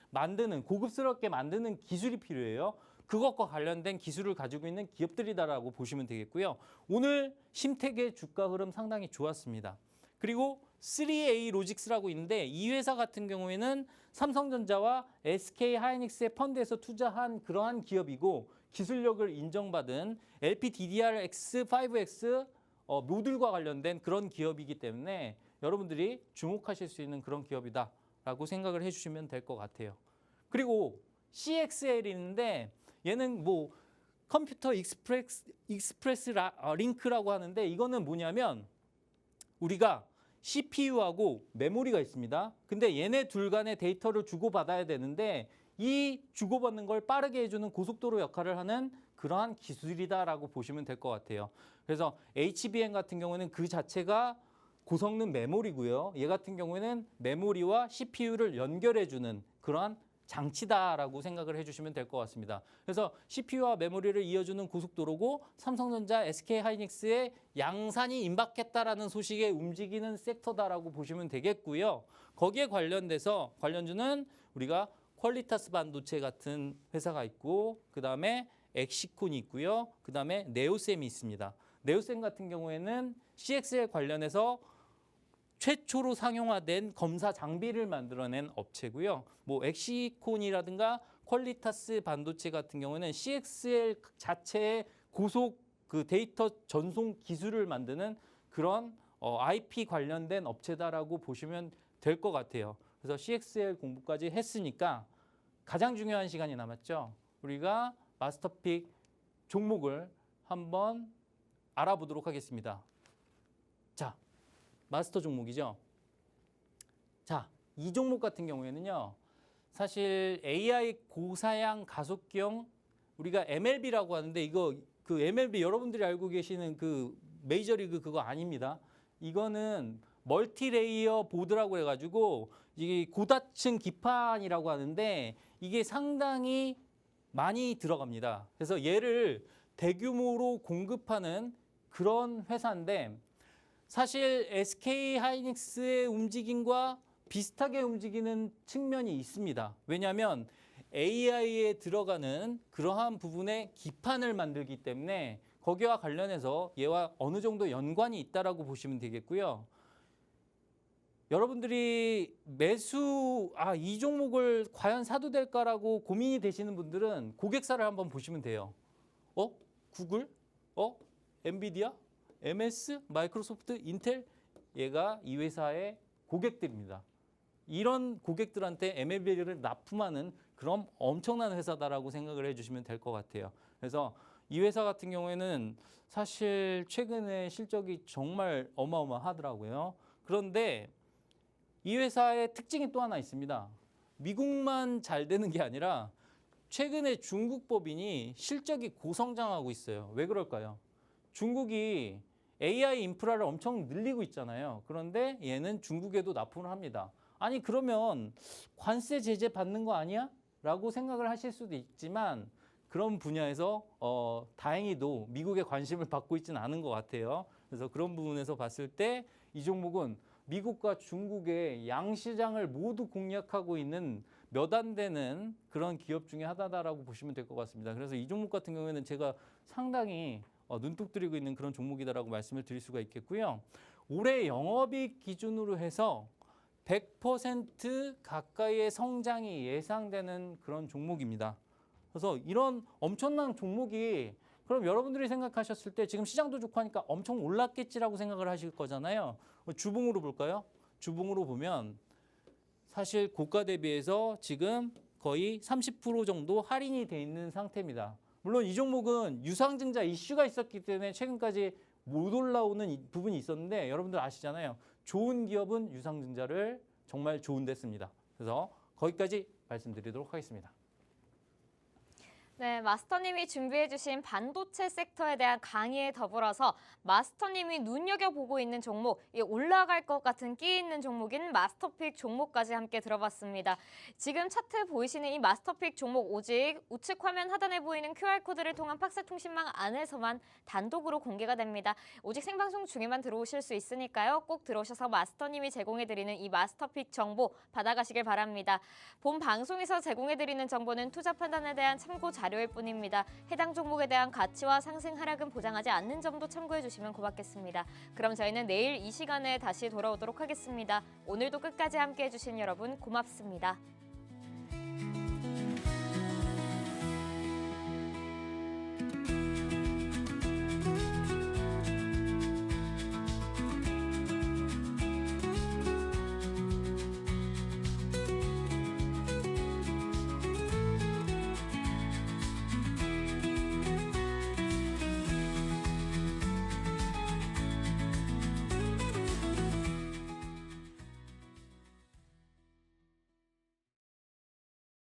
고급스럽게 만드는 기술이 필요해요. 그것과 관련된 기술을 가지고 있는 기업들이다라고 보시면 되겠고요. 오늘 심텍의 주가 흐름 상당히 좋았습니다. 그리고 3A 로직스라고 있는데 이 회사 같은 경우에는 삼성전자와 SK 하이닉스의 펀드에서 투자한 그러한 기업이고 기술력을 인정받은 LPDDR5X 모듈과 관련된 그런 기업이기 때문에 여러분들이 주목하실 수 있는 그런 기업이다라고 생각을 해주시면 될 것 같아요. 그리고 CXL인데 얘는 뭐 컴퓨터 익스프레스 링크라고 하는데 이거는 뭐냐면 우리가 CPU하고 메모리가 있습니다. 근데 얘네 둘 간의 데이터를 주고받아야 되는데 이 주고받는 걸 빠르게 해주는 고속도로 역할을 하는 그러한 기술이다라고 보시면 될 것 같아요. 그래서 HBM 같은 경우는 그 자체가 고성능 메모리고요. 얘 같은 경우에는 메모리와 CPU를 연결해주는 그러한 장치다라고 생각을 해주시면 될 것 같습니다. 그래서 CPU와 메모리를 이어주는 고속도로고 삼성전자, SK하이닉스의 양산이 임박했다라는 소식에 움직이는 섹터다라고 보시면 되겠고요. 거기에 관련돼서 관련주는 우리가 퀄리타스 반도체 같은 회사가 있고 그다음에 엑시콘이 있고요. 그다음에 네오셈이 있습니다. 네오셈 같은 경우에는 CXL 관련해서 최초로 상용화된 검사 장비를 만들어낸 업체고요. 뭐 엑시콘이라든가 퀄리타스 반도체 같은 경우는 CXL 자체의 고속 그 데이터 전송 기술을 만드는 그런 IP 관련된 업체다라고 보시면 될 것 같아요. 그래서 CXL 공부까지 했으니까 가장 중요한 시간이 남았죠. 우리가 마스터픽 종목을 한번 알아보도록 하겠습니다. 자, 마스터 종목이죠. 자, 이 종목 같은 경우에는요. 사실 AI 고사양 가속경 우리가 MLB라고 하는데 이거 그 MLB 여러분들이 알고 계시는 그 메이저리그 그거 아닙니다. 이거는 멀티레이어 보드라고 해가지고 이게 고다층 기판이라고 하는데 이게 상당히 많이 들어갑니다. 그래서 얘를 대규모로 공급하는 그런 회사인데 사실 SK 하이닉스의 움직임과 비슷하게 움직이는 측면이 있습니다. 왜냐하면 AI에 들어가는 그러한 부분의 기판을 만들기 때문에 거기와 관련해서 얘와 어느 정도 연관이 있다라고 보시면 되겠고요. 여러분들이 이 종목을 과연 사도 될까라고 고민이 되시는 분들은 고객사를 한번 보시면 돼요. 구글? 엔비디아? MS? 마이크로소프트? 인텔? 얘가 이 회사의 고객들입니다. 이런 고객들한테 MLB를 납품하는 그런 엄청난 회사다라고 생각을 해주시면 될 것 같아요. 그래서 이 회사 같은 경우에는 사실 최근에 실적이 정말 어마어마하더라고요. 그런데 이 회사의 특징이 또 하나 있습니다. 미국만 잘 되는 게 아니라 최근에 중국 법인이 실적이 고성장하고 있어요. 왜 그럴까요? 중국이 AI 인프라를 엄청 늘리고 있잖아요. 그런데 얘는 중국에도 납품을 합니다. 아니 그러면 관세 제재 받는 거 아니야? 라고 생각을 하실 수도 있지만 그런 분야에서 다행히도 미국의 관심을 받고 있지는 않은 것 같아요. 그래서 그런 부분에서 봤을 때 이 종목은 미국과 중국의 양시장을 모두 공략하고 있는 몇 안 되는 그런 기업 중에 하나다라고 보시면 될 것 같습니다. 그래서 이 종목 같은 경우에는 제가 상당히 눈독 들이고 있는 그런 종목이다라고 말씀을 드릴 수가 있겠고요. 올해 영업이익 기준으로 해서 100% 가까이의 성장이 예상되는 그런 종목입니다. 그래서 이런 엄청난 종목이 그럼 여러분들이 생각하셨을 때 지금 시장도 좋고 하니까 엄청 올랐겠지라고 생각을 하실 거잖아요. 주봉으로 볼까요? 주봉으로 보면 사실 고가 대비해서 지금 거의 30% 정도 할인이 돼 있는 상태입니다. 물론 이 종목은 유상증자 이슈가 있었기 때문에 최근까지 못 올라오는 부분이 있었는데 여러분들 아시잖아요. 좋은 기업은 유상증자를 정말 좋은 데 씁니다. 그래서 거기까지 말씀드리도록 하겠습니다.
네, 마스터님이 준비해주신 반도체 섹터에 대한 강의에 더불어서 마스터님이 눈여겨보고 있는 종목, 이 올라갈 것 같은 끼 있는 종목인 마스터픽 종목까지 함께 들어봤습니다. 지금 차트 보이시는 이 마스터픽 종목 오직 우측 화면 하단에 보이는 QR코드를 통한 팍스통신망 안에서만 단독으로 공개가 됩니다. 오직 생방송 중에만 들어오실 수 있으니까요. 꼭 들어오셔서 마스터님이 제공해드리는 이 마스터픽 정보 받아가시길 바랍니다. 본 방송에서 제공해드리는 정보는 투자 판단에 대한 참고 자료일 뿐입니다. 해당 종목에 대한 가치와 상승 하락은 보장하지 않는 점도 참고해 주시면 고맙겠습니다. 그럼 저희는 내일 이 시간에 다시 돌아오도록 하겠습니다. 오늘도 끝까지 함께해 주신 여러분 고맙습니다.